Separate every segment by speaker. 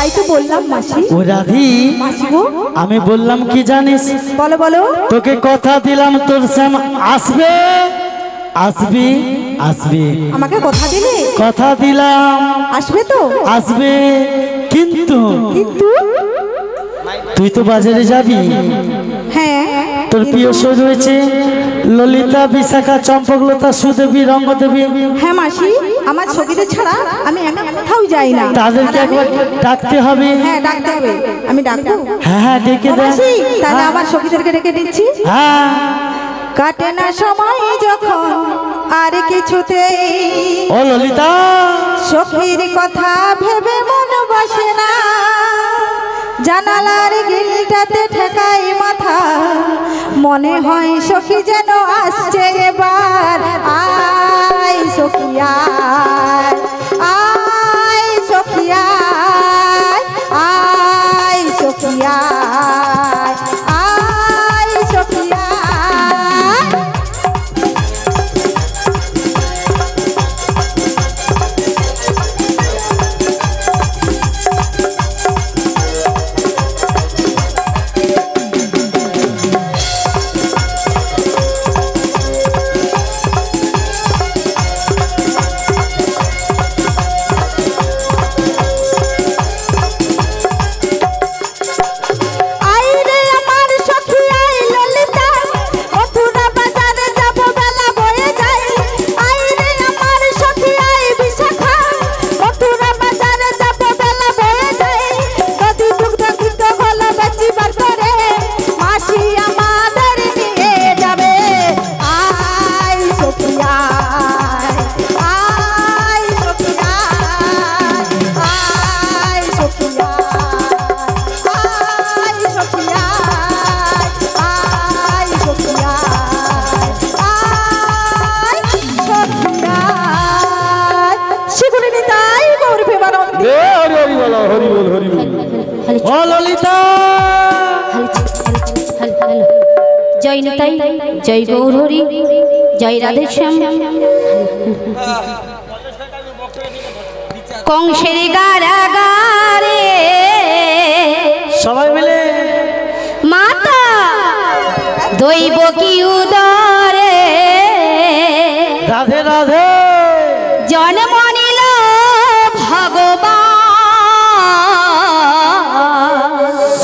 Speaker 1: তাই তো বললাম মাসি।
Speaker 2: ও রাধি
Speaker 1: মাসি গো,
Speaker 2: আমি বললাম কি জানিস?
Speaker 1: বলো বলো।
Speaker 2: তোকে কথা দিলাম তোর শ্যাম আসবে, আসবি আসবি।
Speaker 1: আমাকে কথা দিলে?
Speaker 2: কথা দিলাম
Speaker 1: আসবে তো?
Speaker 2: আসবে, কিন্তু
Speaker 1: কিন্তু
Speaker 2: তুই তো বাজারে যাবি।
Speaker 1: হ্যাঁ,
Speaker 2: তোর প্রিয় সই রয়েছে ললিতা, বিশাখা, চম্পকলতা, সুদেবী, রঙ্গদেবী।
Speaker 1: হ্যাঁ মাসি, আমার সখীদের ছাড়া আমি কোথাও যাই না।
Speaker 2: তাদেরকে একবার ডাকতে হবে।
Speaker 1: হ্যাঁ ডাকতে হবে, আমি ডাকবো।
Speaker 2: হ্যাঁ হ্যাঁ ডেকে দে।
Speaker 1: মাসি তাহলে আমার সখীদেরকে ডেকে দিচ্ছি।
Speaker 2: হ্যাঁ
Speaker 1: কাটে না সময় যখন আর কিছুতেই,
Speaker 2: ও ললিতা,
Speaker 1: সখীর কথা ভেবে মন বসে না, জানালার গিলটাতে ঠেকাই মাথা, মনে হয় সখী যেন আসছে এবার। আয় সখী আয়, আয় সখী আয়, আয় সখী আয়, আয় সখী আয়।
Speaker 3: জয় নিতাই, জয় গৌরহরি, জয় রাধেশ্যাম। কংসের কারাগারে
Speaker 2: সবাই মিলে
Speaker 3: মাতা দৈব কি উদরে,
Speaker 2: রাধে রাধে
Speaker 3: জন্ম নিল ভগবান।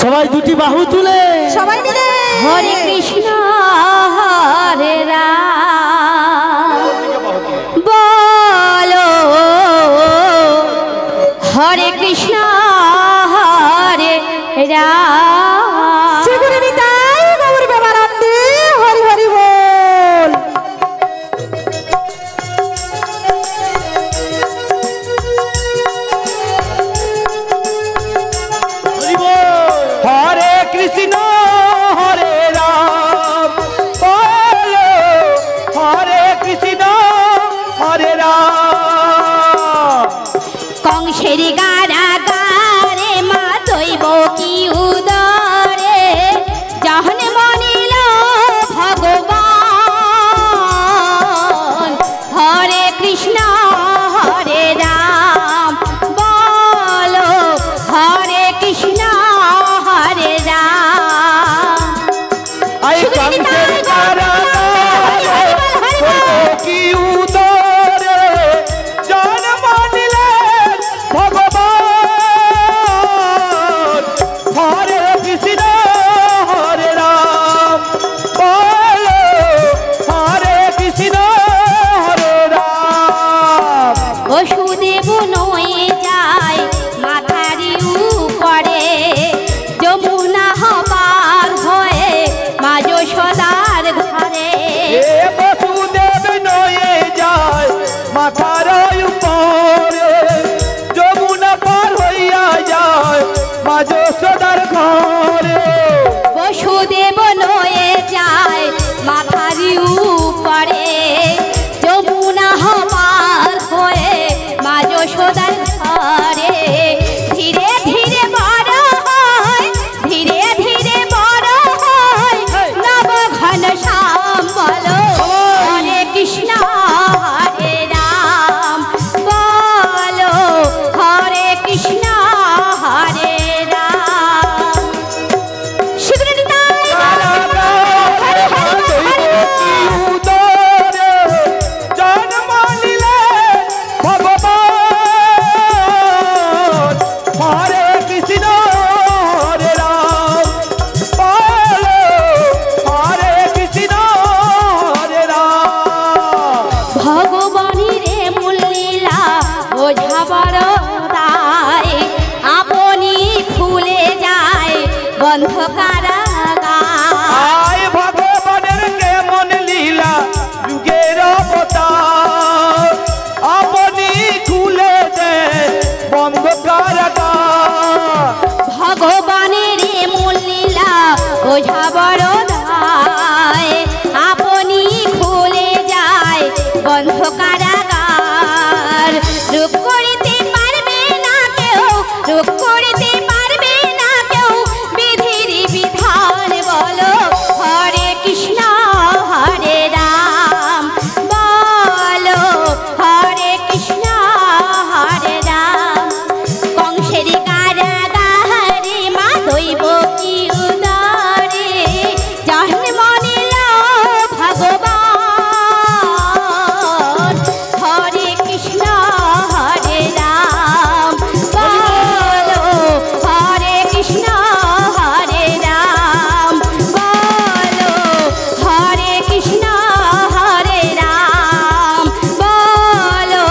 Speaker 2: সবাই দুটি বাহু তুলে
Speaker 1: সবাই মিলে
Speaker 3: হরে কৃষ্ণ হরে রাম বলো, হরে কৃষ্ণ হরে রাম।
Speaker 1: শ্রীগুরু নিতাই গৌর প্রেমানন্দে হরি হরি বল।
Speaker 3: বন্ধ কারাগার।
Speaker 4: আয় ভগবানের কেমন লীলা যুগের অবতার, আপনি খুলে দে বন্ধ কারাগার।
Speaker 3: ভগবানের এমন লীলা বোঝা বড় দায়, আপনি খুলে যায় বন্ধ কারাগার। রূপ করিতে পারবে না কেউ, রূপ করিতে পারবে না কেউ, বিধির বিধান বলো হরে কৃষ্ণ হরে রাম, বলো হরে কৃষ্ণ হরে রাম। কংসের কারাগারে মা দৈব কি উদারে, জন্ম নিল ভগবান হরে কৃষ্ণ হরে রাম, বলো হরে কৃষ্ণ হরে রাম, বলো হরে কৃষ্ণ হরে রাম, বলো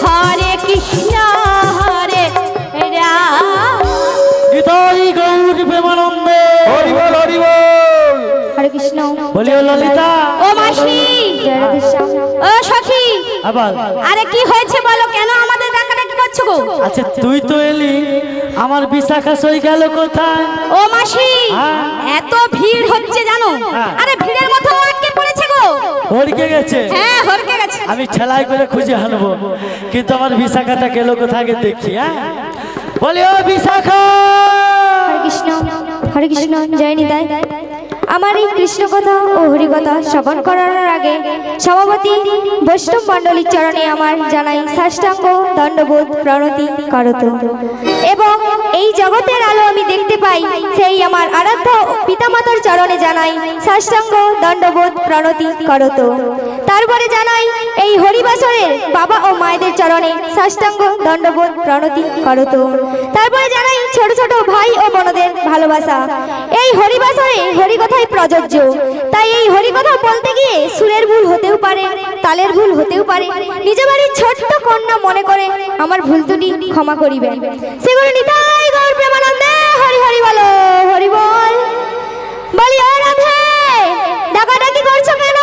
Speaker 3: হরে কৃষ্ণ হরে রাম।
Speaker 2: হৃদয় গৌর প্রেমানন্দে
Speaker 4: হরি বল হরি বল।
Speaker 3: হরে কৃষ্ণ।
Speaker 2: বলিও ললিতা।
Speaker 3: ও মাসি, ও সখী,
Speaker 2: আবার
Speaker 3: আরে কি হয়েছে বলো, কেন আমাদের ডাকাডাকি করছো গো?
Speaker 2: আচ্ছা তুই তো এলি, আমার বিশাখা সই গেল কোথায়?
Speaker 3: ও মাসি,
Speaker 2: হ্যাঁ।
Speaker 3: এত ভিড় হচ্ছে জানো?
Speaker 2: হ্যাঁ।
Speaker 3: আরে ভিড়ের মধ্যে আটকে পড়েছে গো।
Speaker 2: হরকে গেছে।
Speaker 3: হ্যাঁ, হরকে গেছে।
Speaker 2: আমি ছেলাই করে খুঁজে আনবো, কিন্তু আমার বিশাখাটা গেল কোথায় আগে দেখি। হ্যাঁ বলিও বিশাখা।
Speaker 5: হরে কৃষ্ণ, হরে কৃষ্ণ, জয় নিতাই। আমার এই কৃষ্ণ কথা ও হরি কথা শ্রবণ করানোর আগে সভাপতি বৈষ্ণব মণ্ডলীর চরণে আমার জানাই সাষ্টাঙ্গ দণ্ডবোধ প্রণতি করত। এবং এই জগতের আলো আমি দেখতে পাই, সেই আমার আরাধ্য পিতামাতার চরণে জানাই সাষ্টাঙ্গ দণ্ডবোধ প্রণতি করত। তারপরে জানাই এই হরিবাসরের বাবা ও মায়েদের চরণে সাষ্টাঙ্গ দণ্ডবোধ প্রণতি করত। তারপরে জানাই ছোট ছোট ভাই ও বোনদের ভালোবাসা। এই হরিবাসরে হরিকথাই প্রযোজ্য, তাই এই হরিকথা বলতে গিয়ে সুরের ভুল হতেও পারে, তালের ভুল হতেও পারে। নিজ বাড়ির ছোট্ট কন্যা মনে করে আমার ভুল ত্রুটি ক্ষমা করিবেন। সেগুলো নিতাই গৌর প্রেমানন্দে হরি হরি বলো, হরি বল। বলি ও রাধে, ডাকাডাকি করছো কেন?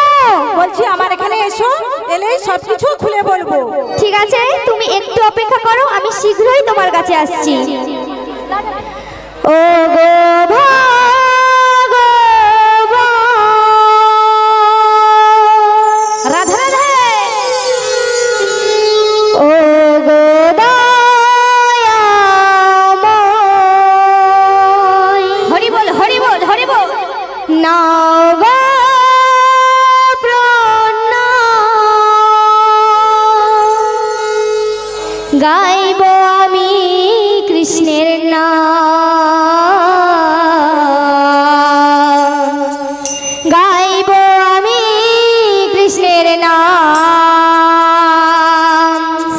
Speaker 1: বলছি আমার এখানে এসো, এলেই সবকিছু খুলে বলবো।
Speaker 5: ঠিক আছে, তুমি একটু অপেক্ষা করো, আমি শীঘ্রই তোমার কাছে আসছি। ও গো
Speaker 3: রাধে রাধে।
Speaker 5: ও গো দয়াময়,
Speaker 3: হরি বল হরি বল হরি বল।
Speaker 5: নাও গো প্রণাম, গাইব আমি কৃষ্ণের নাম, গাইব আমি কৃষ্ণের নাম।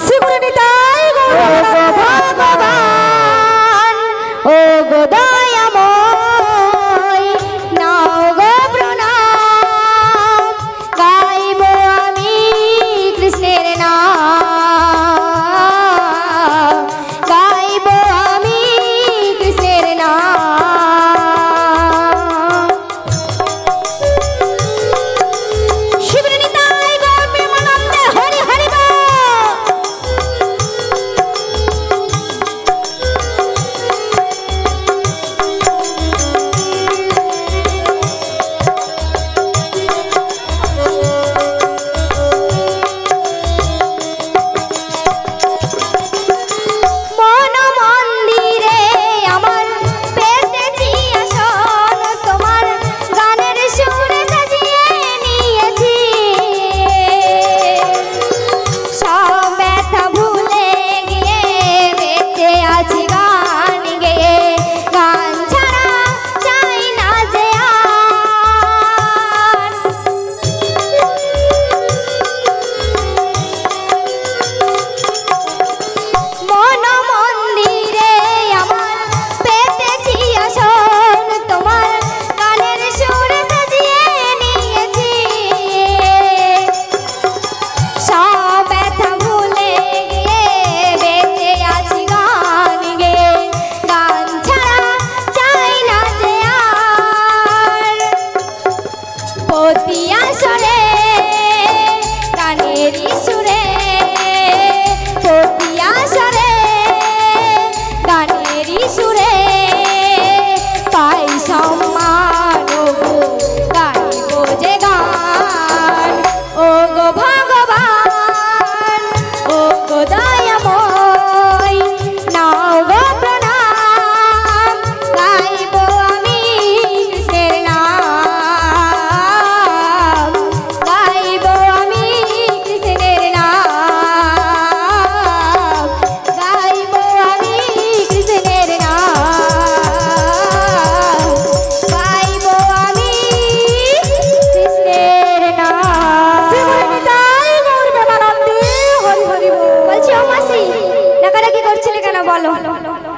Speaker 5: শ্রীগুরুনিতাই গৌর ভগবান, ও গো দয়াময়, নাও গো প্রণাম, গাইব আমি কৃষ্ণের নাম, গাইব আমি কৃষ্ণের নাম।
Speaker 3: শিবনিতাই গৌর প্রেমানন্দে হরি হরি বল।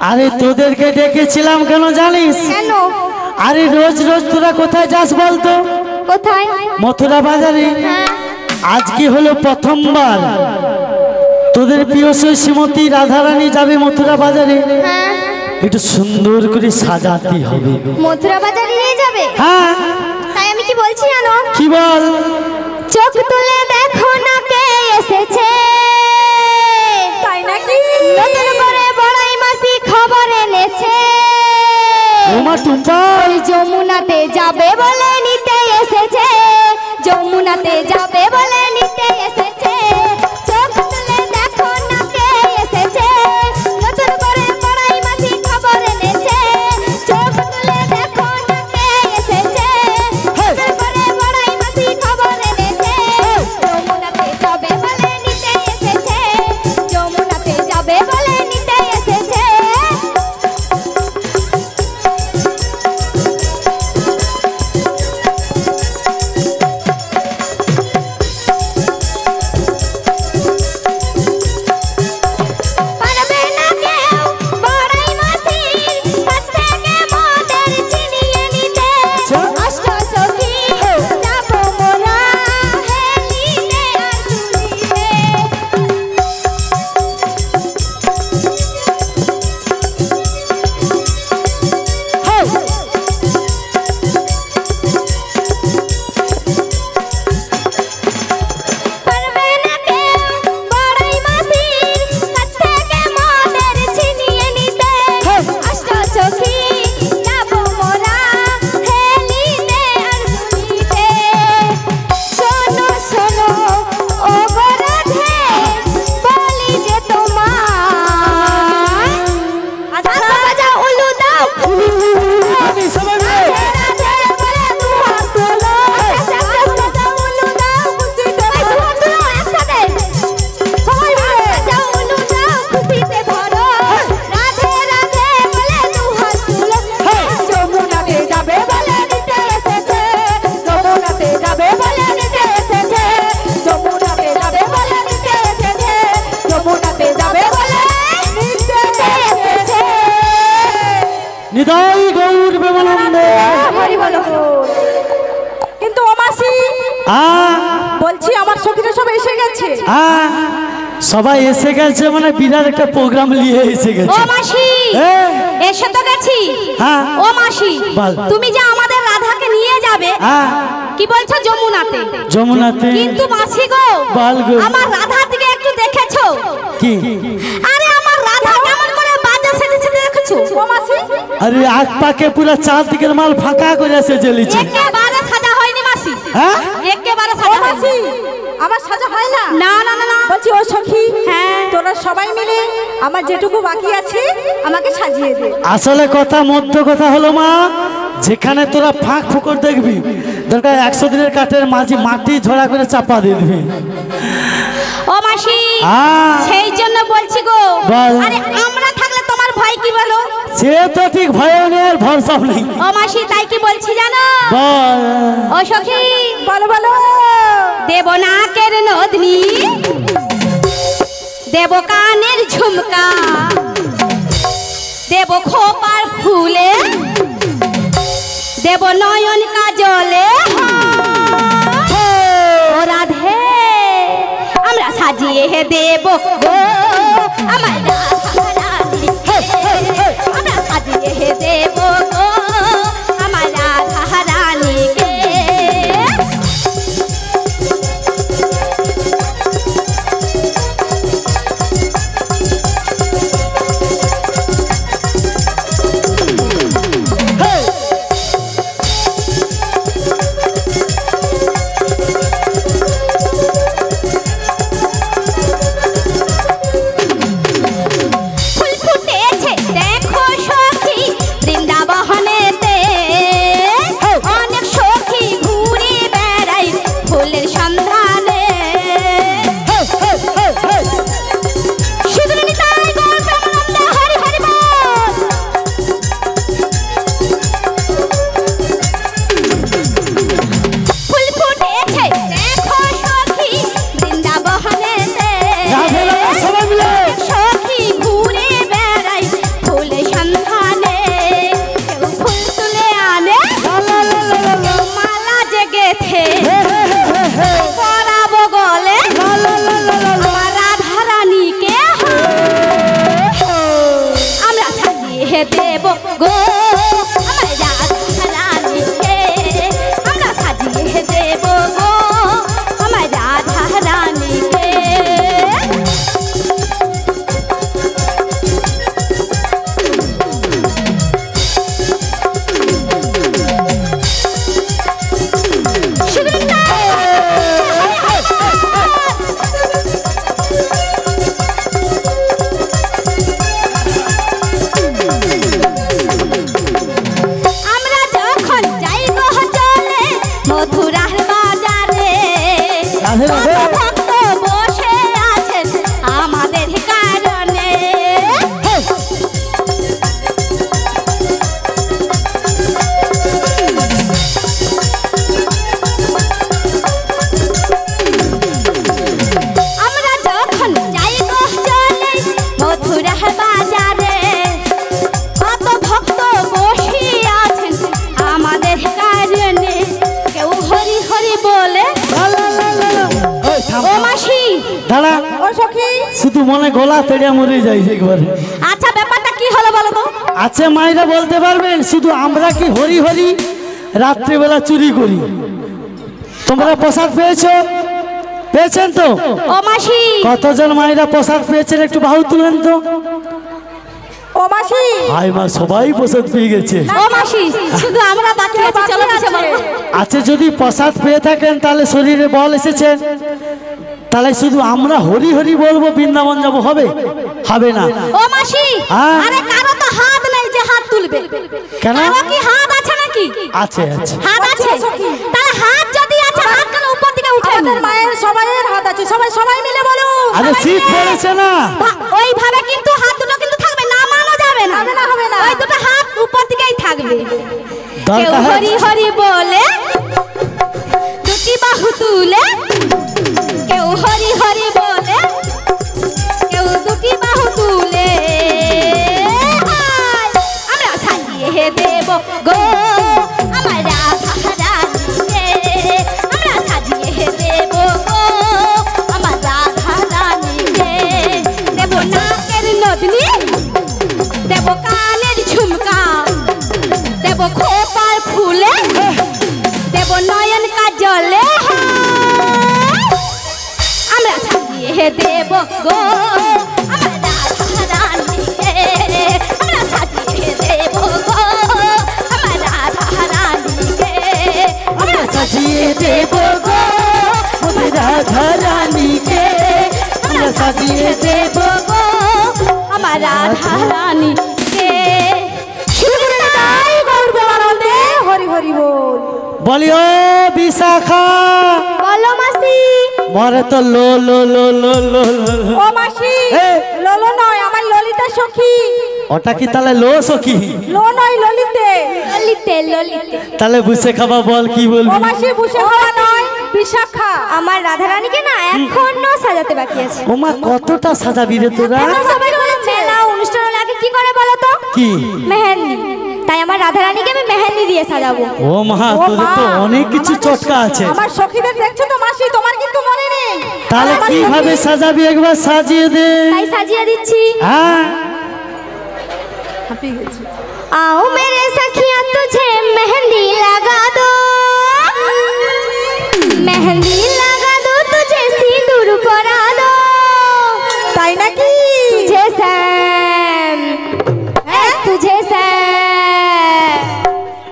Speaker 2: আরে তোদেরকে ডেকেছিলাম কেন জানিস?
Speaker 5: কেন?
Speaker 2: আরে রোজ রোজ তোরা কোথায় যাস বলতো?
Speaker 5: কোথায়?
Speaker 2: মথুরা বাজারে।
Speaker 5: হ্যাঁ।
Speaker 2: আজকে হলো প্রথমবার তোদের প্রিয় শ্রীমতী রাধারানী যাবে মথুরা বাজারে।
Speaker 5: হ্যাঁ।
Speaker 2: একটু সুন্দর করে সাজাতে হবে।
Speaker 5: মথুরা বাজারে নিয়ে যাবে?
Speaker 2: হ্যাঁ।
Speaker 5: তাই আমি কি বলছি জানো?
Speaker 2: কি বল?
Speaker 5: চোখ তুলে দেখো না কে এসেছে।
Speaker 3: তাই নাকি?
Speaker 5: নতুন করে বড়াই মাসি খবর এনেছে।
Speaker 2: ওমা টুম্পা,
Speaker 5: ওই যমুনাতে যাবে বলে নিতে এসেছে। যমুনাতে যাবে বলে নিতে এসেছে। চোখ তুলে দেখো না কে এসেছে। নতুন করে বড়াই মাসি খবর এনেছে। চোখ তুলে দেখো না কে এসেছে। নতুন করে বড়াই মাসি খবর এনেছে। যমুনাতে যাবে বলে নিতে এসেছে। যমুনাতে যাবে বলে নিতে এসেছে। পারবে না কেউ বড়াই মাসির কাছ থেকে মোদের ছিনিয়ে নিতে। অষ্টসখী যাবো মোরা হেলিনে আর তুলিনে। পারবে না কেউ বড়াই মাসির কাছ থেকে মোদের ছিনিয়ে নিতে। অষ্টসখী যাবো মোরা হেলিনে আর তুলিতে। শোনো শোনো ও গো রাধে, বলি যে তোমায়। আচ্ছা বাজাও উলু দাও।
Speaker 2: আমি সবাই মিলে।
Speaker 5: রাধে বলে দুহাত তোলো। আচ্ছা বাজাও উলু দাও, খুশিতে ভরো। দুহাত তোলো একসাথে। সবাই মিলে। বাজাও উলু দাও, খুশিতে ভরো। রাধে রাধে বলে দুহাত তোলো। যমুনাতে যাবে বলে নিতে এসেছে। যমুনাতে যাবে বলে নিতে এসেছে। যমুনাতে যাবে বলে নিতে এসেছে। যমুনাতে যাবে বলে নিতে এসেছে।
Speaker 2: নিতাই গৌর প্রেমানন্দে।
Speaker 5: হরি বলো।
Speaker 3: কিন্তু ও মাসি,
Speaker 1: বলছি আমার সখীরা সব এসে গেছে।
Speaker 2: সবাই এসে গেছে মানে বিরাট একটা প্রোগ্রাম নিয়ে এসে
Speaker 3: ও
Speaker 2: গেছে।
Speaker 3: মাসি,
Speaker 2: হ্যাঁ।
Speaker 3: এসে তো গেছি।
Speaker 2: হ্যাঁ।
Speaker 3: ও মাসি,
Speaker 2: বল।
Speaker 3: তুমি যে আমাদের রাধাকে নিয়ে যাবে,
Speaker 2: হ্যাঁ।
Speaker 3: কি বলছো যমুনাতে?
Speaker 2: যমুনাতে।
Speaker 3: কিন্তু মাসি গো,
Speaker 2: বল গো।
Speaker 3: আমার রাধার দিকে একটু দেখেছো?
Speaker 2: কি?
Speaker 3: আরে আমার রাধা কেমন করে বাজে সেজেছে দেখেছো? ও মাসি,
Speaker 2: আরে আগ পাকে পুরো চার দিকের মাল ফাঁকা করে এসে জ্বলিছে।
Speaker 3: একেবারে সাজা হয়নি মাসি।
Speaker 2: হ্যাঁ।
Speaker 3: একেবারে সাজা হয়নি।
Speaker 1: আমার সাজা হয় না।
Speaker 3: না না না না।
Speaker 1: বলছি ও সখী,
Speaker 3: হ্যাঁ।
Speaker 1: তোরা সবাই মিলে আমার যেটুকু বাকি আছে আমাকে সাজিয়ে দে।
Speaker 2: আসলে কথা মধ্য কথা হলো মা, যেখানে তোরা ফাঁক ফুকর দেখবি দরকার 100 দিনের কাঠের মাঝি মাটি ঝোড়া করে চাপা দিয়ে দিবি।
Speaker 3: ও মাসি,
Speaker 2: হ্যাঁ।
Speaker 3: সেই জন্য বলছি গো।
Speaker 2: বল।
Speaker 3: আরে আমরা থাকলে তোমার ভয় কি বলো?
Speaker 2: সে তো ঠিক ভয় নেই আর ভরসা নেই।
Speaker 3: ও মাসি, তাই কি বলছি জানো?
Speaker 2: বল।
Speaker 3: ও সখী,
Speaker 1: বলো বলো।
Speaker 3: দেব নাকের নদনী, দেব কানের ঝুমকা, দেব খোপার ফুলে, দেব নয়ন কাজলে। ও রাধে, আমরা সাজিয়ে দেব গো আমার রাধারানী। আমরা সাজিয়ে দেব গো আমার রাধারানীকে। সাজিয়ে দেব গো আমার রাধা রানীকে আমরা সাজিয়ে দেব গো আমার রাধা রানীকে
Speaker 2: দাঁড়া শুধু মনে গলা তেড়িয়া মরে যাই একবারে।
Speaker 3: আচ্ছা ব্যাপারটা কি হলো বলো তো?
Speaker 2: আছে মায়েরা বলতে পারবেন শুধু আমরা কি হরি হরি রাত্রিবেলা চুরি করি? তোমরা প্রসাদ পেয়েছো? পেয়েছেন তো?
Speaker 3: ও মাসি
Speaker 2: কতজন মায়েরা প্রসাদ পেয়েছেন একটু বাহু তুলেন তো।
Speaker 1: ও মাসি
Speaker 2: হাই মা সবাই প্রসাদ পেয়ে গেছে।
Speaker 3: ও মাসি শুধু আমরা বাকি আছি, চলো পিছে বলবো।
Speaker 2: আচ্ছা যদি প্রসাদ পেয়ে থাকেন তাহলে শরীরে বল এসেছেন, তাহলে শুধু আমরা হরি হরি বলবো বৃন্দাবন যাবো, হবে? হবে না।
Speaker 3: ও মাসি
Speaker 2: হ্যাঁ?
Speaker 3: আরে কারো তো হাত নাই যে হাত তুলবে।
Speaker 2: কেন?
Speaker 3: কারো কি হাত আছে নাকি?
Speaker 2: আছে আছে।
Speaker 3: হাত আছে? তাহলে হাত যদি আছে হাত কেন উপর দিকে উঠে?
Speaker 1: আমাদের মায়ের সবাইয়ের হাত আছে, সবাই সবাই মিলে বলো।
Speaker 2: আরে শীত পড়েছে না,
Speaker 3: ওইভাবে কিন্তু হাত দুটো কিন্তু থাকবে, নামানো যাবে না।
Speaker 1: হবে না, হবে না।
Speaker 3: ওই দুটো হাত উপর দিকেই থাকবে। কেউ
Speaker 2: দরকার
Speaker 3: হরি হরি বলে দুটি বাহু তুলে, কেউ হরি হরি বলে কেউ দুটি বাহু তুলে, আমরা সাজিয়ে দেব গো আমার রাধা রানীকে, আমরা সাজিয়ে দেব গো আমার রাধা রানীকে। দেব নাকের নদনী, দেব কানের ঝুমকা, দেব খোপার ফুলে, দেব নয়ন কাজলে, আমরা সাজিয়ে দেব গো আমার রাধা রানীকে, আমরা সাজিয়ে দেব গো আমার রাধা রানীকে, আমরা
Speaker 2: সাজিয়ে দেব গো আমার রাধা রানীকে,
Speaker 3: আমরা সাজিয়ে দেব গো আমার রাধা রানীকে।
Speaker 1: তাই গৌর আনন্দে হরি হরি বল।
Speaker 2: বলিও বিশাখা
Speaker 5: বলো মাসি।
Speaker 2: মরে তো লো লো লো লো লো লো।
Speaker 1: ও মাসি
Speaker 2: এ।
Speaker 1: লোলো নয়, আমার ললিতা সখী।
Speaker 2: ওটা কি তাহলে লো সখী?
Speaker 1: লো নয়, ললিতে।
Speaker 5: ললিতে ললিতে।
Speaker 2: তাহলে বুঝে খাবা, বল কি
Speaker 1: ও
Speaker 2: বলবি?
Speaker 1: মাসি বুঝে হওয়া নয়, বিশাখা।
Speaker 5: আমার রাধারানীকে না এখনো সাজাতে বাকি আছে।
Speaker 2: ওমা কতটা সাজাবি রে তোরা?
Speaker 5: এখন সবাই কোনো মেলা অনুষ্ঠান হলে আগে কি করে বলো তো?
Speaker 2: কি?
Speaker 5: মেহেন্দি। তাই আমার রাধারানীকে আমি মেহেন্দি দিয়ে সাজাবো।
Speaker 2: ও মা
Speaker 1: ও
Speaker 2: তোদের
Speaker 1: মা,
Speaker 2: তো অনেক কিছু
Speaker 1: আমাদের
Speaker 2: চটকা আছে।
Speaker 1: আমার সখীদের দেখছো তো মাসি, তোমার কিন্তু মনে নেই।
Speaker 2: তাহলে
Speaker 1: আমার
Speaker 2: কিভাবে
Speaker 1: সখী-
Speaker 2: সাজাবি একবার সাজিয়ে দে।
Speaker 5: তাই সাজিয়ে দিচ্ছি।
Speaker 2: হ্যাঁ
Speaker 1: হাঁপিয়ে গেছি।
Speaker 5: आओ मेरे सखिया तुझे मेहंदी लगा दो, मेहंदी लगा दो तुझे सिंदूर परा दो,
Speaker 1: তাই নাকি?
Speaker 5: तुझे सैम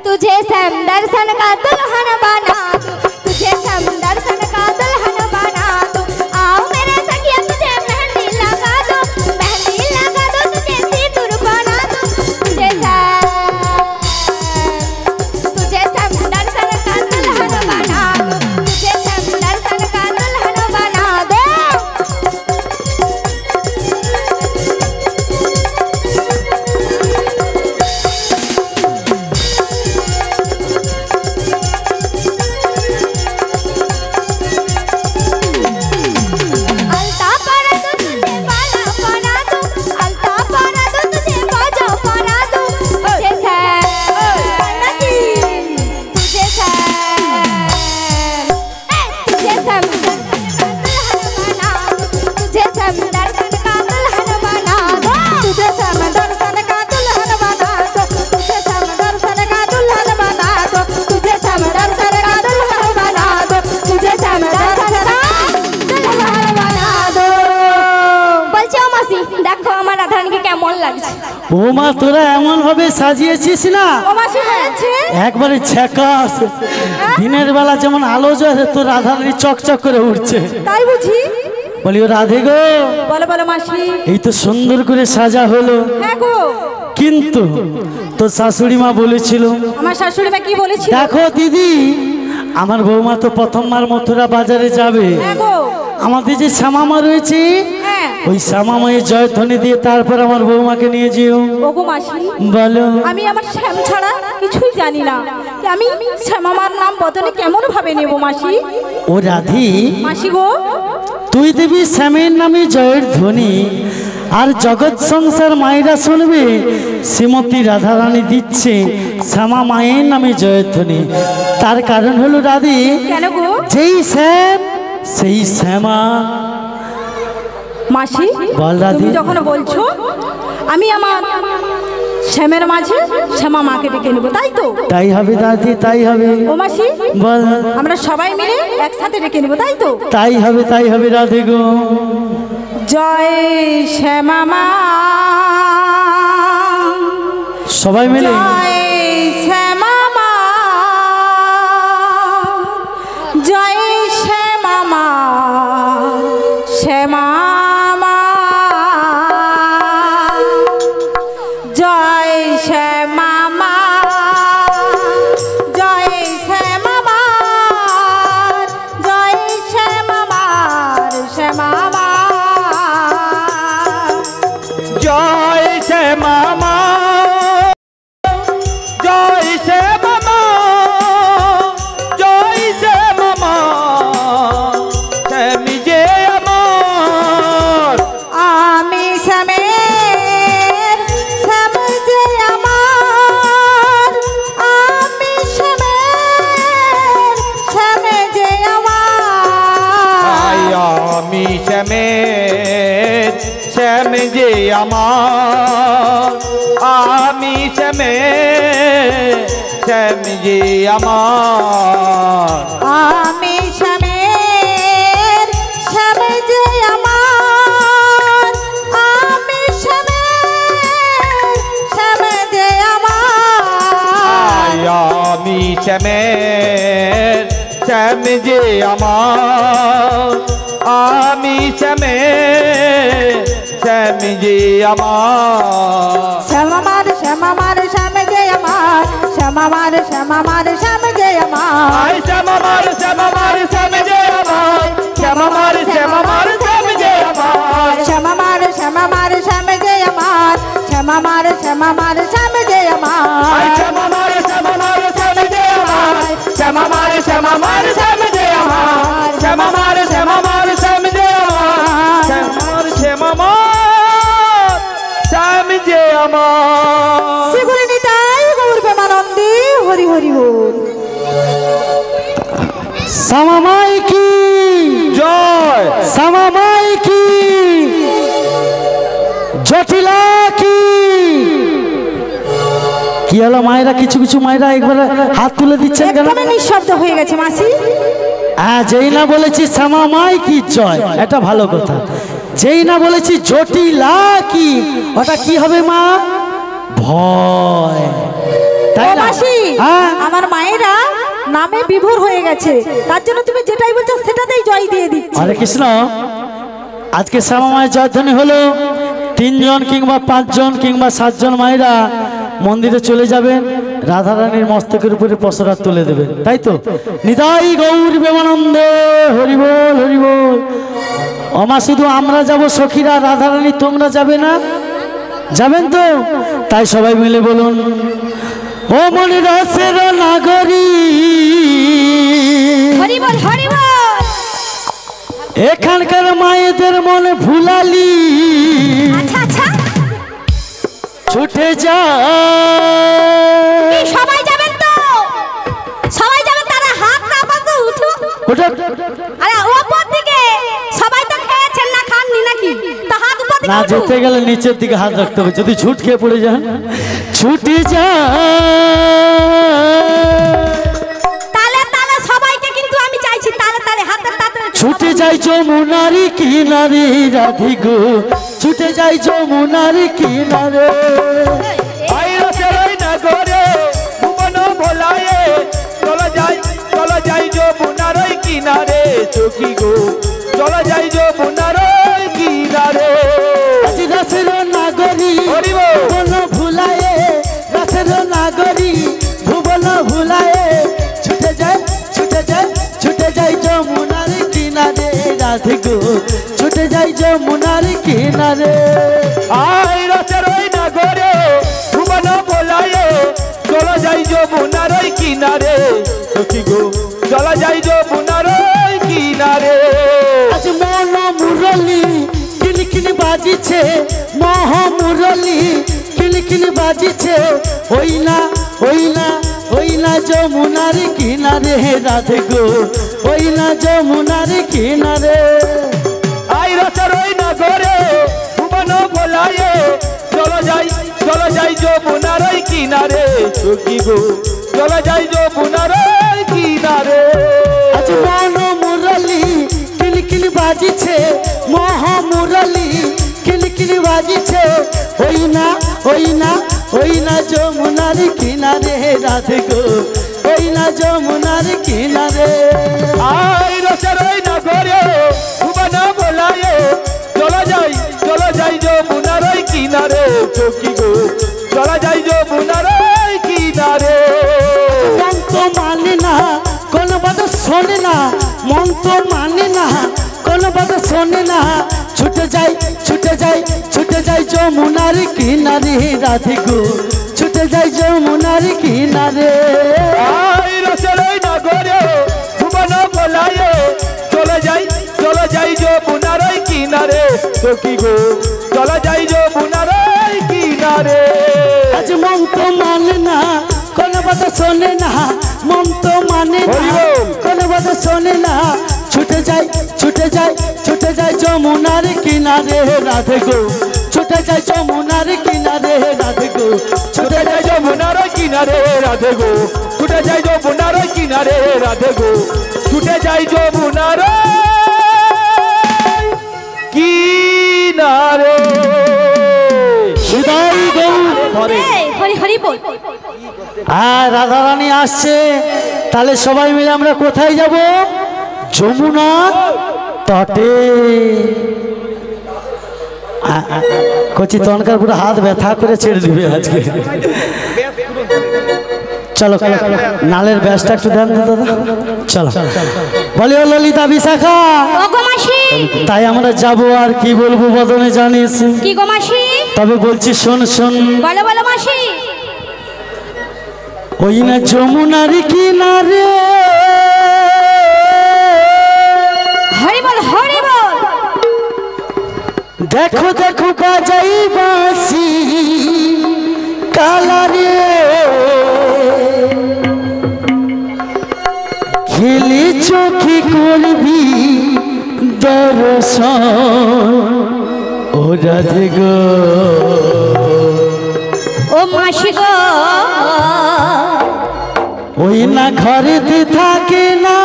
Speaker 5: तुझे सैम दर्शन का दुल्हन बना दूं, तुझे सैम दर्शन का दुल्हन बना दूं। आओ मेरे सखिया तुझे मेहंदी लगा दो, मेहंदी लगा दो तुझे सिंदूर बना दूं, तुझे सैम दर्शन का दुल्हन बना दूं, तुझे सैम दर्शन का दुल्हन बना दो।
Speaker 1: লাগছে।
Speaker 2: ও মা তোরা এমন ভাবে সাজিয়েছিস না
Speaker 1: ও মাসি হয়েছে
Speaker 2: একবারে ঝাকাস। দিনের বেলা যেমন আলো জ্বলে তোর রাধারানী চকচক করে উঠছে।
Speaker 1: তাই বুঝি?
Speaker 2: বলি ও রাধে গো,
Speaker 1: বলো বলো মাসি।
Speaker 2: এই তো সুন্দর করে সাজা হলো,
Speaker 1: হ্যাঁ গো।
Speaker 2: কিন্তু তোর শাশুড়ি মা বলেছিল,
Speaker 1: আমার শাশুড়ি মা কি বলেছিল?
Speaker 2: দেখো দিদি, আমার বৌমা তো প্রথমবার মথুরা বাজারে যাবে,
Speaker 1: হ্যাঁ গো।
Speaker 2: আমাদের যে শ্যামামা রয়েছে
Speaker 1: হ্যাঁ।
Speaker 2: ওই শ্যামামায়ের জয়ধ্বনি দিয়ে তারপর আমার বৌমাকে নিয়ে যেও।
Speaker 1: ওগো মাসি,
Speaker 2: বলো।
Speaker 1: আমি আমার শ্যাম ছাড়া কিছুই জানি না, আমি শ্যামামার নাম বদলে কেমন ভাবে নেব মাসি?
Speaker 2: ও রাধি,
Speaker 1: মাসি গো,
Speaker 2: তুই দেবী শ্যামের নামে জয়ের ধ্বনি, আর জগৎ সংসার মায়েরা শুনবে শ্রীমতী রাধারানী দিচ্ছে শ্যামা মায়ের নামে জয়ের ধ্বনি। তার কারণ হলো রাধি,
Speaker 1: কেন গো?
Speaker 2: যেই শ্যাম সেই শ্যামা।
Speaker 1: মাসি
Speaker 2: বল রাধি।
Speaker 1: তুমি যখন বলছো আমি আমার শ্যামের মাঝে শ্যামা মাকে ডেকে নেবো, তাই তো?
Speaker 2: তাই হবে দাদি, তাই হবে।
Speaker 1: ও মাসি,
Speaker 2: বল।
Speaker 1: আমরা সবাই মিলে একসাথে ডেকে নেবো, তাই তো?
Speaker 2: তাই হবে, তাই হবে রাধে গো।
Speaker 1: জয় শ্যামা মা,
Speaker 2: সবাই মিলে
Speaker 1: জয় শ্যামা মা, জয় শ্যামা মা, শ্যামা মা, জয় শ্যামা মা, জয় শ্যামা মা, জয় শ্যামা মা, শ্যামা মা,
Speaker 4: জয় শ্যামা মা, জয় শ্যামা মা, জয় শ্যামা মা, শ্যাম যে আমার।
Speaker 1: আমি শ্যামের, শ্যাম যে আমার, আমি শ্যামের, শ্যাম যে
Speaker 4: আই
Speaker 1: আমার,
Speaker 4: আমি শ্যামের, শ্যাম যে আমার। আমি শ্যামের, শ্যাম যে আমার।
Speaker 1: আমি শ্যামের, শ্যাম যে আমার, আমি শ্যামের, শ্যাম যে আমার,
Speaker 4: আই আমি শ্যামের, শ্যাম যে আমার। আমি শ্যামের, শ্যাম যে আমার।
Speaker 1: শ্যামামার শ্যামামার শ্যাম যে আমার, শ্যামামার শ্যামামার শ্যাম যে আমার,
Speaker 4: আই শ্যামামার শ্যামামার শ্যাম যে আমার। শ্যামামার শ্যামামার শ্যাম যে আমার।
Speaker 1: শ্যামামার শ্যামামার শ্যাম যে আমার, শ্যামামার শ্যামামার শ্যাম যে
Speaker 4: আই
Speaker 1: আমার,
Speaker 4: শ্যামামার শ্যামামার শ্যাম যে আমার। শ্যামামার শ্যামামার শ্যাম যে আমার। শ্যামামার শ্যামামার শ্যাম যে আমার। শ্যামামার শ্যামামার শ্যাম যে আমার।
Speaker 1: শ্রীগুরু নিতাই গৌর প্রেমানন্দে হরি হরি বল।
Speaker 2: শ্যামামাই কি
Speaker 4: জয়।
Speaker 2: শ্যামামাই কি, জটিলা কি। কি হলো মায়েরা, কিছু কিছু মায়েরা একবার হাত তুলে দিচ্ছেন কেন?
Speaker 1: একদমই নিঃশব্দ হয়ে গেছে মাসি।
Speaker 2: হ্যাঁ, যেই না বলেছি শ্যামামাই কি জয়, এটা ভালো কথা। যেই না বলেছি জটিলা কি, ওটা কি হবে মা? ভয়, তাই
Speaker 1: ও
Speaker 2: না?
Speaker 1: মাসি,
Speaker 2: হ্যাঁ,
Speaker 1: আমার মায়েরা নামে বিভোর হয়ে গেছে, তার জন্য তুমি যেটাই বলছো সেটাতেই জয় দিয়ে দিচ্ছি।
Speaker 2: হরে কৃষ্ণ। আজকে শ্যামামায়ের জয়ধ্বনি হলো, 3 জন কিংবা 5 জন কিংবা 7 জন মায়েরা মন্দিরে চলে যাবেন, রাধারানীর মস্তকের উপরে পসরা তুলে দেবেন, তাই তো? নিতাই গৌর প্রেমানন্দে হরি বল, হরি বল। আমা শুধু আমরা যাব সখীরা, রাধারানী তোমরা যাবে না? যাবেন তো? তাই সবাই মিলে বলুন, ও মনে রসের নাগরী,
Speaker 5: হরি বল, হরি বল।
Speaker 2: এখানকার মায়েদের মনে ভুলালি,
Speaker 5: আচ্ছা আচ্ছা,
Speaker 2: ছুটে যা।
Speaker 5: এই সবাই যাবেন তো? সবাই যাবেন, তারা হাত না পাতে উঠো।
Speaker 2: ওটা
Speaker 5: আরে ওপর দিকে সবাই তো খেয়েছেন না, খাননি নাকি? তো হাত উপর দিকে
Speaker 2: না,
Speaker 5: উঠো।
Speaker 2: যেতে গেলে নিচের দিকে হাত রাখতে হবে, যদি ছুট খেয়ে পড়ে যান। ছুটে যা।
Speaker 5: তালে তালে সবাইকে কিন্তু আমি চাইছি তালে তালে হাতে তাতে।
Speaker 2: ছুটে যাই যমুনারি কিনারে রাধি গো, ছুটে যাই যমুনার কিনারে।
Speaker 4: আই রসের ওই নগরে ভুবন ভোলায়ে চলো যাই যমুনার ওই কিনারে সখী গো চলো যাই যমুনার ওই কিনারে।
Speaker 2: আজ রসের নাগরী ভুবন ভুলায়ে, রসের নাগরী ভুবন ভুলায়ে ছুটে যাই যমুনার কিনারে রাধে গো ছুটে যাই যমুনার কিনারে।
Speaker 4: আই রসের ওই নগরে ভুবন ভোলায়ে চলো যাই যমুনার ওই কিনারে সখী গো চলো যাই যমুনার ওই কিনারে।
Speaker 2: আজ মন মুরলি কিনকিন বাজিছে, মহ মুরলি কিনকিন বাজিছে, ওই না যমুনার কিনারে রাধে গো ওই না যমুনার কিনারে।
Speaker 4: আই রসের ওই নগরে ভুবন ভোলায়ে চলো যাই যমুনার ওই কিনারে সখী গো চলো যাই যমুনার ওই কিনারে।
Speaker 2: আজ মন মুরলি কিনকিন বাজিছে, মহ মুরলি কিনকিন বাজিছে, ওই না যমুনার কিনারে রাধে গো ওই না যমুনার কিনারে।
Speaker 4: আই রসের ওই নগরে ভুবন ভোলায়ে চলো যাই যমুনার ওই কিনারে সখী গো চলো যাই যমুনার ওই কিনারে।
Speaker 2: মন তো মানে না কোন বাদ শোনে না, মন তো মানে না কোন বাদ শোনে না, ছুটে যাই যমুনার কিনারে রাধে গো ছুটে যাই যমুনার কিনারে।
Speaker 4: আই রসের ওই নগরে ভুবন ভোলায়ে চলো যাই যমুনার ওই কিনারে সখী গো চলো যাই যমুনার ওই কিনারে।
Speaker 2: আজ মন তো মানে না কোন বাদ শোনে না, মন তো মানে না কোন বাদ শোনে না, ছুটে যাই যমুনার কিনারে রাধে গো ছুটে যাই যমুনার কিনারে রাধে গো
Speaker 4: ছুটে যাই যমুনার ওই কিনারে রাধে গো ছুটে যাই যমুনার ওই কিনারে রাধে গো ছুটে যাই যমুনার কিনারে।
Speaker 2: হৃদয় গৌর
Speaker 3: হরি হরি বল।
Speaker 2: আর রাধারানী আসছে, তাহলে সবাই মিলে আমরা কোথায় যাব? যমুনা তটে। কচি তনকার পুরো হাত ব্যথা করে ছেড়ে দিবে আজকে। চলো নালের ব্যাসটা একটু ধ্যান দে দাদা। চলো বলি ও ললিতা বিশাখা,
Speaker 3: ওগো মাসি
Speaker 2: তাই আমরা যাব আর কি বলবো বদনে জানিস,
Speaker 3: কি গো মাসি
Speaker 2: তবে বলছি শোন শোন।
Speaker 3: বলো বলো মাসি।
Speaker 2: ওই না যমুনার কিনারে,
Speaker 3: হরি বল হরি বল।
Speaker 2: দেখো বাজাই বাঁশি কালারে, খেলে চোখে করবি দর্শন ও রাধে গো।
Speaker 3: ও মাসি গো
Speaker 2: ওই না ঘরেতে থাকে না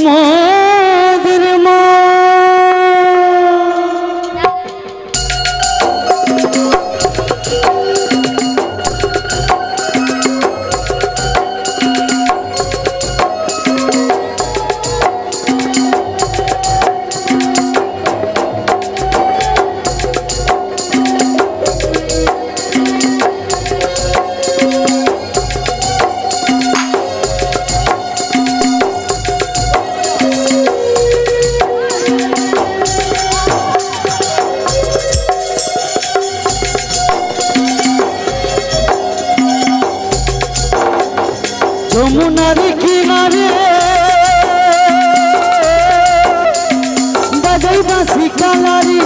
Speaker 2: মোদের মা, যমুনার কিনারে বাজাই বাঁশি কালারে,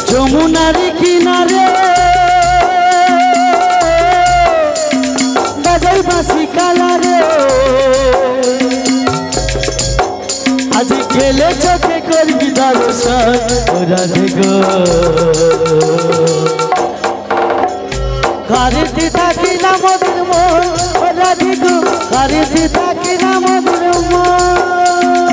Speaker 2: যমুনার কিনারে বাজাই বাঁশি কালারে, আজ গেলে চোখে করবি দর্শন ও রাধে গো। ঘরেতে থাকি না মধুর মন ও রাধে গো, ঘরেতে থাকি না মধুর মন।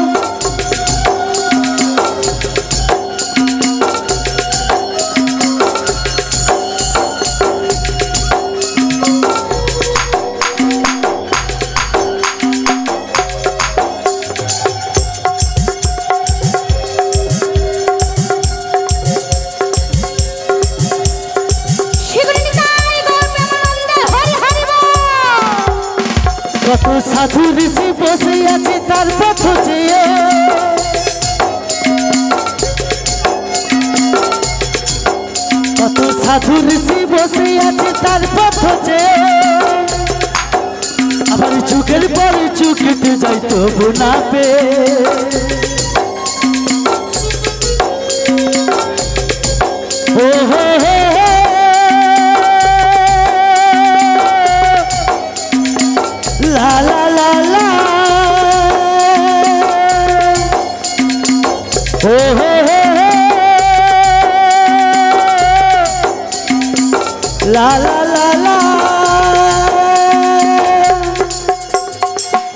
Speaker 2: সাধু ঋষি বসে আছে তার পথ চেয়ে, কত সাধু ঋষি বসে আছে তার পথ চেয়ে, আবার চোখের পরে চুকিতে যাই তবু না পেয়ে। ও হো হো লা লা লা লা, ও হো হো লা লা লা লা,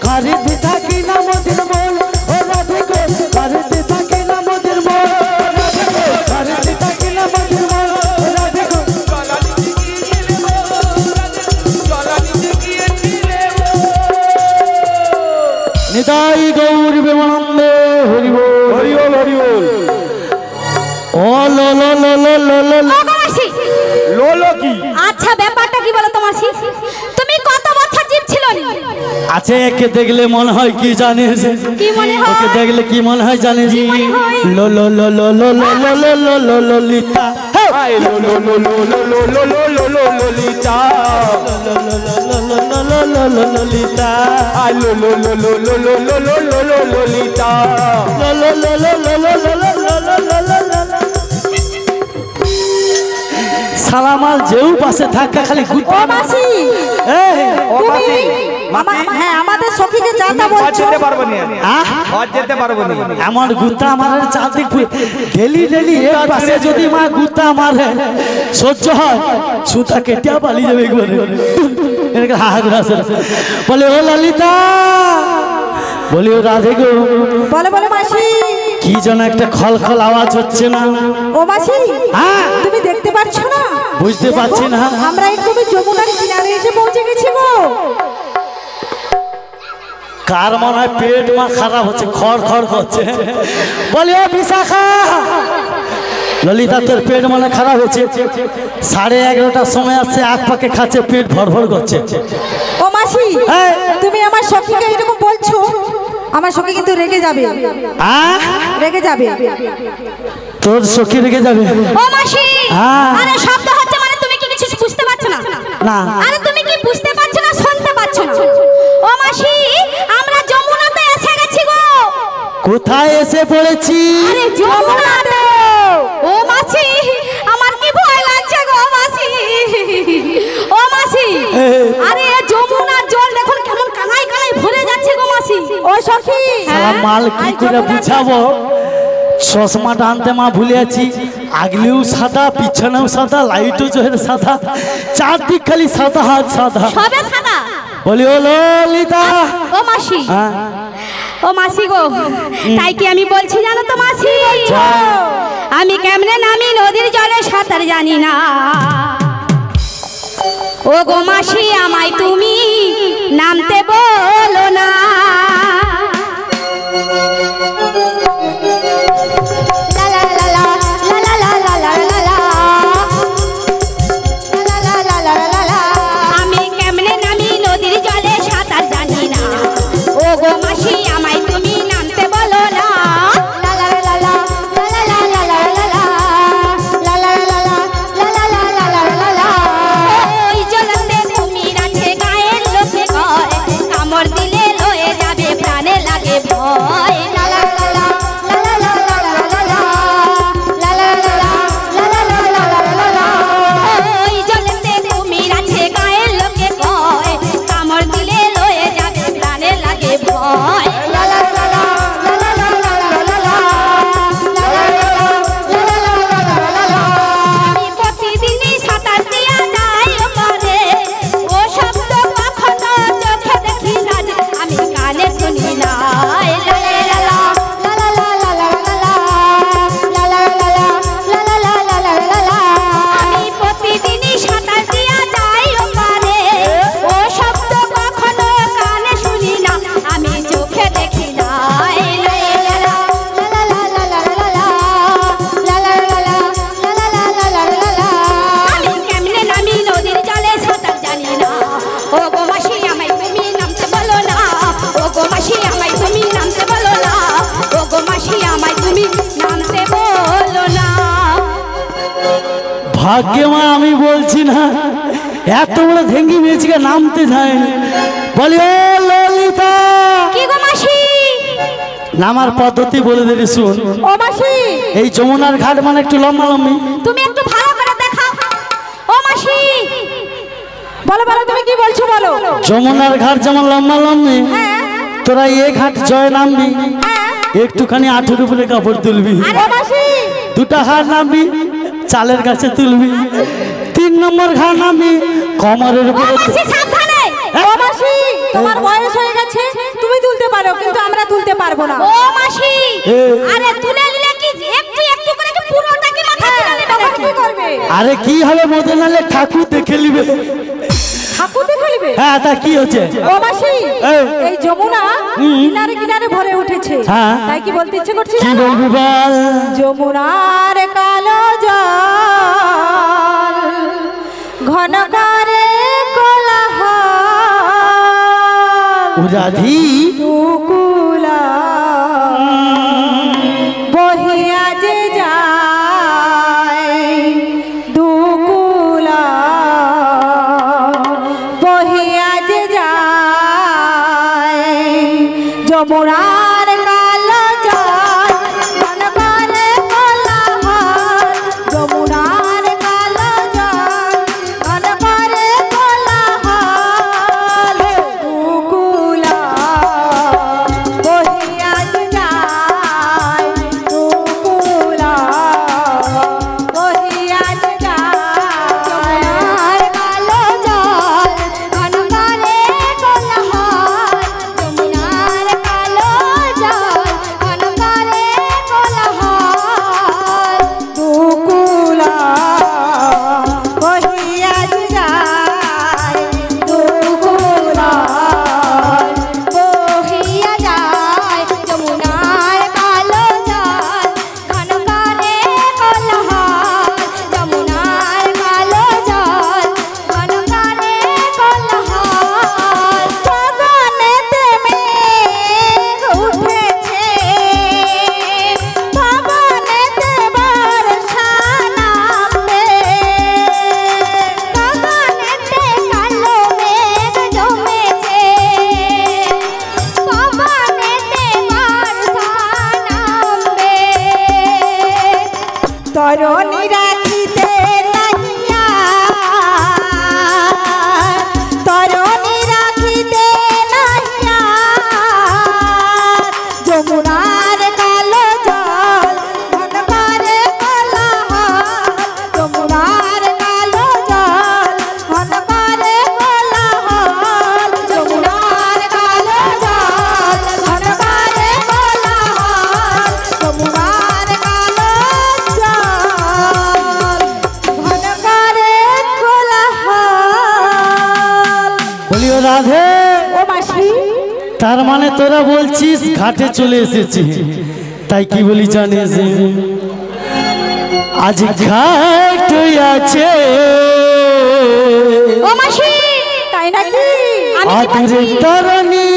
Speaker 2: ঘরেতে থাকি না মদের মন ও রাধে গো, ঘরেতে থাকি না মদের মন, ঘরেতে থাকি না মদের মন ও রাধে গো। নিতাই গৌর প্রেমানন্দে হরি বল হরি বল হরি বল। ও লো লো লো লো লো লো লো
Speaker 3: মাসি
Speaker 4: লোলো কি?
Speaker 3: আচ্ছা ব্যাপারটা কি বলো তো মাসি, তুমি কত বছর জীব ছিল নি?
Speaker 2: আছে একে দেখলে মনে হয় কি জানিস?
Speaker 3: কি মনে হয়?
Speaker 2: ওকে দেখলে কি মনে হয় জানিস? লো লো লো লো লো লো লো লো লো লো Lalita,
Speaker 4: I Lolo Lolo Lolo Lolo Lolo Lalita,
Speaker 2: Lalita,
Speaker 4: I লোলো লোলো লোলো লোলো লোলো ললিতা,
Speaker 2: সালামাল যেও পাশে থাকা খালি
Speaker 1: ও মাসি
Speaker 4: ও মাসি
Speaker 1: হ্যাঁ আমাদের সখীকে যাতা
Speaker 4: আর
Speaker 1: বলছো।
Speaker 4: যেতে পারবো না, আর যেতে পারবো না।
Speaker 2: আমার গুতা আমার চাঁদিক ডেলি ডেলি এর পাশে যদি মা গুতা মারে সহ্য হয়, সুতা কেটে পালিয়ে যাবে একবারে। এরকম হা করে আসে, বলে ও ললিতা, বলি ও রাধে গো,
Speaker 1: বলে বলে মাসি,
Speaker 2: কি যেন একটা খল খল আওয়াজ হচ্ছে না?
Speaker 1: ও মাসি
Speaker 2: হ্যাঁ
Speaker 1: তুমি দেখতে পাচ্ছ না?
Speaker 2: বুঝতে পারছি না।
Speaker 1: আমরা একদম যমুনার কিনারে এসে পৌঁছে গেছি গো।
Speaker 2: কার মনে হয় পেট মা খারাপ হচ্ছে, খড় খড় করছে। বলি ও বিশাখা, ললিতা তোর পেট মনে খারাপ হচ্ছে, 11:30টার সময় আসছে, আখ পাকে খাচ্ছে, পেট ভর ভর করছে।
Speaker 1: ও মাসি
Speaker 2: হ্যাঁ।
Speaker 1: তুমি আমার সখীকে এরকম বলছো, আমার সখী কিন্তু রেগে যাবে, রেগে যাবে।
Speaker 2: তোর সখী রেগে যাবে?
Speaker 3: ও মাসি
Speaker 2: হ্যাঁ।
Speaker 3: আরে শব্দ হচ্ছে মানে তুমি কি কিছু বুঝতে পারছো না?
Speaker 2: না।
Speaker 3: আরে তুমি কি বুঝতে পারছো না, শুনতে পাচ্ছো না? ও মাসি আমরা যমুনাতে এসে গেছি গো।
Speaker 2: কোথায় এসে পড়েছি?
Speaker 3: আরে যমুনাতে। ও মাসি আমার কি ভয় লাগছে গো মাসি। ও মাসি আরে যমুনার জল দেখুন কেমন কানায় কানায় ভরে যাচ্ছে গো মাসি।
Speaker 1: ও সখী
Speaker 2: সালা মাল কি করে বুঝাবো? চশমাটা আনতে মা ভুলে আছি, আগলেও সাদা, পিছনেও সাদা, লাইটও জোহের সাদা, চারদিক খালি সাদা হাত সাদা।
Speaker 3: সবে সাদা।
Speaker 2: বলি ও ললিতা,
Speaker 3: ও মাসি
Speaker 2: হ্যাঁ
Speaker 3: ও মাসি গো, তাই কি আমি বলছি জানো তো মাসি, আমি কেমনে নামি নদীর জলে সাঁতার জানি না। ও গো মাসি আমায় তুমি নামতে বলো না। লা লা লা লা, লা লা লা লা লা লা লা। লা লা লা লা লা লা। আমি কেমনে নামি নদীর জলে সাঁতার জানি না। ও গো মাসি আমায় তুমি নামতে বলো না। লা লা লা লা, লা লা লা লা লা লা। লা লা লা লা, লা লা লা লা লা লা লা। ওই জলতে কুমির আছে গায়ের লোকে কয়, কামড় দিলে লয়ে যাবে
Speaker 2: ভাগ্যে মা আমি বলছি না, এত বড় ধেঙ্গি মেয়েছিকে নামতে যায়নি। বলি ও ললিতা,
Speaker 3: কি গো মাসি?
Speaker 2: নামার পদ্ধতি বলে দিলি শুন।
Speaker 1: ও মাসি,
Speaker 2: এই যমুনার ঘাট মানে একটু লম্বা লম্বি।
Speaker 3: তুমি একটু ভালো করে দেখাও। ও মাসি,
Speaker 1: বলো বলো তুমি কি বলছো বলো।
Speaker 2: যমুনার ঘাট যেমন লম্বা লম্বি, তোরা এ ঘাট জয় নামবি, একটুখানি আঠের উপরে কাপড় তুলবি।
Speaker 1: ও মাসি,
Speaker 2: দুটা ঘাট নামবি, চালের কাছে তুলবি। 3 নম্বর ঘাট নামবি, কমরের
Speaker 3: ও
Speaker 2: উপরে
Speaker 3: মাসি সাবধানে।
Speaker 1: ও মাসি, তোমার বয়স হয়ে গেছে, তুমি তুলতে পারো কিন্তু আমরা তুলতে পারবো না।
Speaker 3: ও মাসি, আরে তুলে নিলে কি একটু একটু করে কি পুরোটাকে মাথা তুলে নেবে
Speaker 1: তখন
Speaker 3: নাকি?
Speaker 1: কি করবে?
Speaker 2: আরে কি হবে মধ্যে নালে ঠাকুর দেখে নিবে।
Speaker 1: ঠাকুর দেখে নিবে?
Speaker 2: হ্যাঁ তা কি হচ্ছে?
Speaker 1: ও মাসি, এই যমুনা কিনারে কিনারে ভরে উঠেছে,
Speaker 2: হ্যাঁ।
Speaker 1: তাই কি বলতে ইচ্ছে করছে
Speaker 2: কি
Speaker 1: জানো?
Speaker 2: বলবি বল।
Speaker 1: যমুনার কালো জল ঘন করে কোলাহল,
Speaker 2: রাধি
Speaker 1: দুকুলা বহিয়া যে যায়, দুকুলা বহিয়া যে যায়, যমুনার কালো জল ঘন করে কোলাহল, যমুনার কালো জল ঘন করে কোলাহল, দুকুলা বহিয়া যে যায়, দুকুলা বহিয়া যে যায়,
Speaker 3: যমুনার কালো জল ঘন করে কোলাহল, যমুনার কালো জল ঘন করে কোলাহল,
Speaker 1: দুকুলা বহিয়া যে যায়, দুকুলা
Speaker 3: বহিয়া যায়, যমুনার কালো জল ঘন করে কোলাহল, যমুনার কালো জল ঘন করে কোলাহল,
Speaker 1: গগনেতে মেঘ উঠেছে, গগনেতে বর্ষা নামবে,
Speaker 3: গগনেতে কালো মেঘ জমেছে, পবনেতে বর্ষা নামবে,
Speaker 1: তরণী রাখিতে নাহিয়া, তরণী রাখিতে নাহিয়া, যমুনার কালো জল ঘন করে কোলাহল, যমুনার কালো জল ঘন করে কোলাহল, যমুনার কালো জল ঘন করে কোলাহল, যমুনার কালো জল ঘন করে কোলাহল।
Speaker 2: বলি ও রাধে,
Speaker 1: ও মাসি,
Speaker 2: তার মানে তোরা বলছিস ঘাটে চলে এসেছি, তাই কি বলি জানিস? আজ ঘাট আছে,
Speaker 3: ও মাসি,
Speaker 1: তাই নাকি?
Speaker 2: আদরে তরণী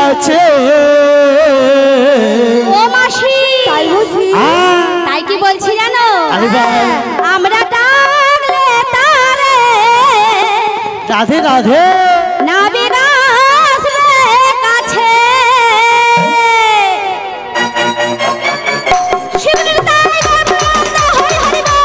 Speaker 2: আছে,
Speaker 3: ও মাসি,
Speaker 1: তাই বুঝি?
Speaker 3: তাই কি বলছি জানো?
Speaker 2: আরে বাবা।
Speaker 3: আমরা ডাকলে তারে
Speaker 2: রাধে রাধে,
Speaker 3: নাবিক আসবে কাছে, শিবলির তাই বন্ধ হরি হরি বল।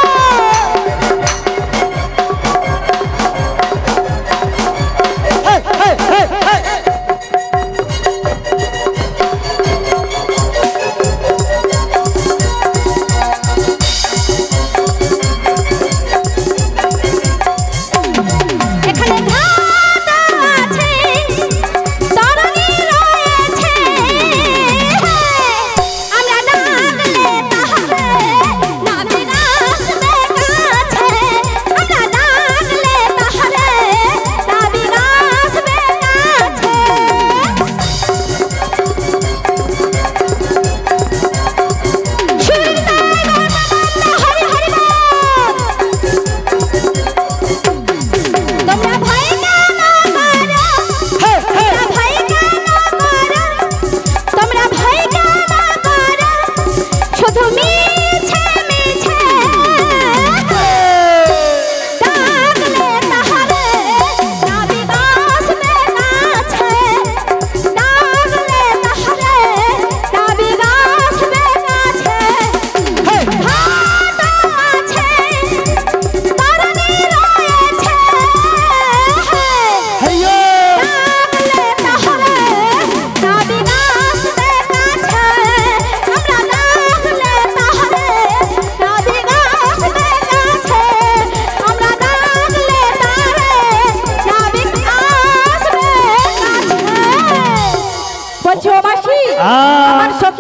Speaker 3: এখানে ঘাট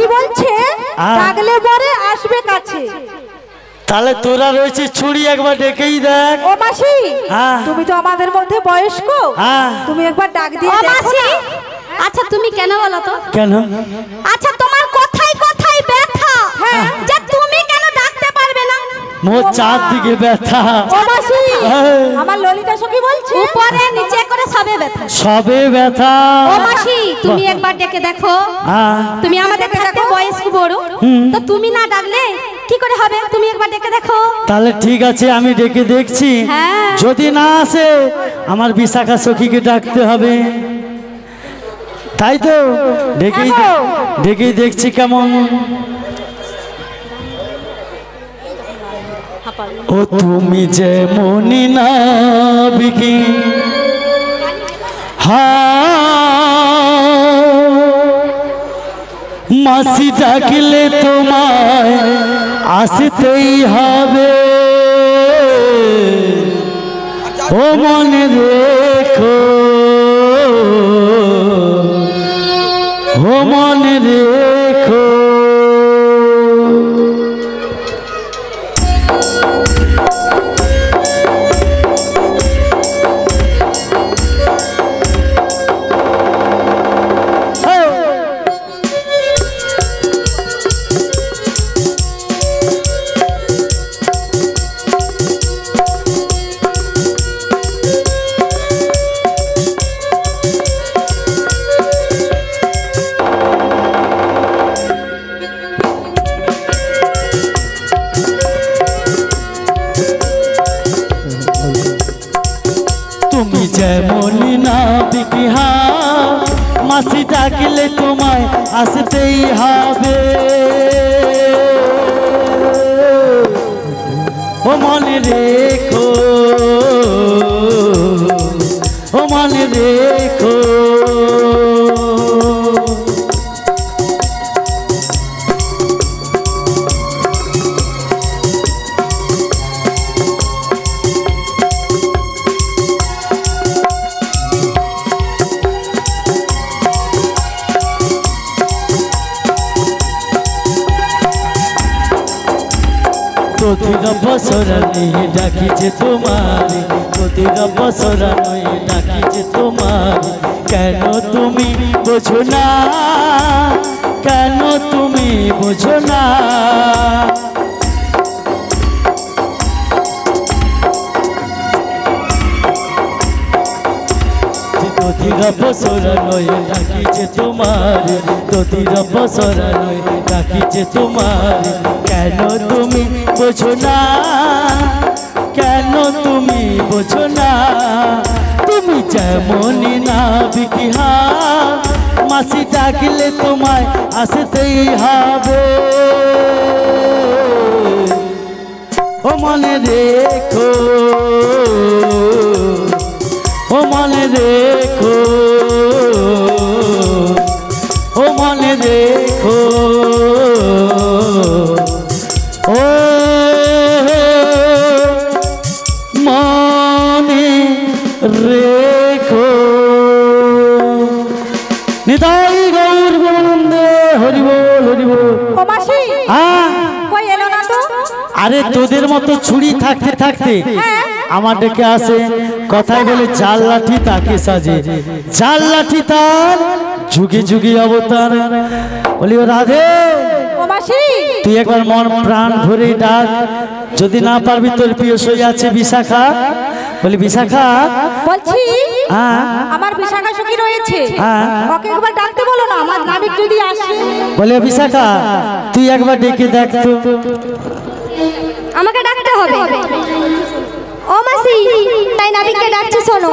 Speaker 1: সখী বলছে ডাকলে পরে আসবে কাছে।
Speaker 2: তাহলে তোরা রয়েছে ছুরি, একবার ডেকেই দেখ।
Speaker 1: ও মাসি,
Speaker 2: হ্যাঁ।
Speaker 1: তুমি তো আমাদের মধ্যে বয়স্ক,
Speaker 2: হ্যাঁ।
Speaker 1: তুমি একবার ডাক দিয়ে
Speaker 3: ও
Speaker 1: দেখো
Speaker 3: মাসি,
Speaker 1: না।
Speaker 3: আচ্ছা তুমি কেন বলো তো?
Speaker 2: কেন?
Speaker 3: আচ্ছা তোমার কথাই কথাই ব্যথা,
Speaker 1: হ্যাঁ।
Speaker 3: যে তুমি কেন ডাকতে পারবে না?
Speaker 2: মোর চারদিকে ব্যথা।
Speaker 1: ও মাসি,
Speaker 2: হ্যাঁ।
Speaker 1: আমার ললিতা সখী বলছে
Speaker 3: উপরে নিচে করে সবে ব্যথা।
Speaker 2: সবে ব্যথা।
Speaker 3: ও মাসি, তুমি একবার ডেকে দেখো।
Speaker 2: হ্যাঁ।
Speaker 3: তুমি আমাদের থাকতে বয়স্ক বড়, তো তুমি না ডাকলে কি করে হবে? তুমি একবার ডেকে দেখো।
Speaker 2: তাহলে ঠিক আছে, আমি ডেকে দেখছি।
Speaker 3: হ্যাঁ।
Speaker 2: যদি না আসে আমার বিশাখা সখীকে ডাকতে হবে, তাই তো? ডেকেই দেখছি কেমন। ও তুমি যে মনি না বিকি, মাসি ডাকলে তোমায় আসতেই হবে। ও মনে রেখো, ও মনে রেখো। তুমি যেমন না বিকিহা, মাসি ডাকলে তোমায় আসতেই হবে। ও মনে রেখো, ও মনে রেখো। প্রতিটা বছরানি ডাকিছে তোমার, প্রতিটা বছরানি ডাকিছে তোমার। কেন তুমি বোঝো না, কেন তুমি বোঝো না? প্রতিটা বছরানি ডাকিছে তোমার, প্রতিটা বছরানি ডাকিছে তোমার। কেন তুমি বোঝো না, কেন তুমি বোঝো না? তুমি যেমনই না বিকিহা, মাসি ডাকলে তোমায় আসতেই হবে। ও মনে রেখো, ও মনে রেখো, ও মনে রেখো। ও মনে রেখো। নিতাই গৌর প্রেমানন্দে হরি বল, হরি বল।
Speaker 1: ও মাসি, কই এলো না তো?
Speaker 2: আরে তোদের মতো ছুরি থাকতে থাকতে আমার ডেকে আসে। কথায় বলে জাল লাঠি তাকে সাজে, জাল লাঠি তার যুগে যুগে অবতার। বলি ও রাধে,
Speaker 1: ও মাসি,
Speaker 2: তুই একবার মন প্রাণ ভরে ডাক। যদি না পারবি তোর প্রিয় সই আছে বিশাখা। বলি বিশাখা,
Speaker 1: বলছি
Speaker 2: হ্যাঁ
Speaker 1: আমার বিশাখা সখী রয়েছে,
Speaker 2: হ্যাঁ।
Speaker 1: ওকে একবার ডাকতে বলো না, আমার নাবিক যদি আসে।
Speaker 2: বলে বিশাখা তুই একবার ডেকে দেখ তো।
Speaker 5: আমাকে ডাকতে হবে। ও মাসি, তাই নাবিককে ডাকছি, শোনো।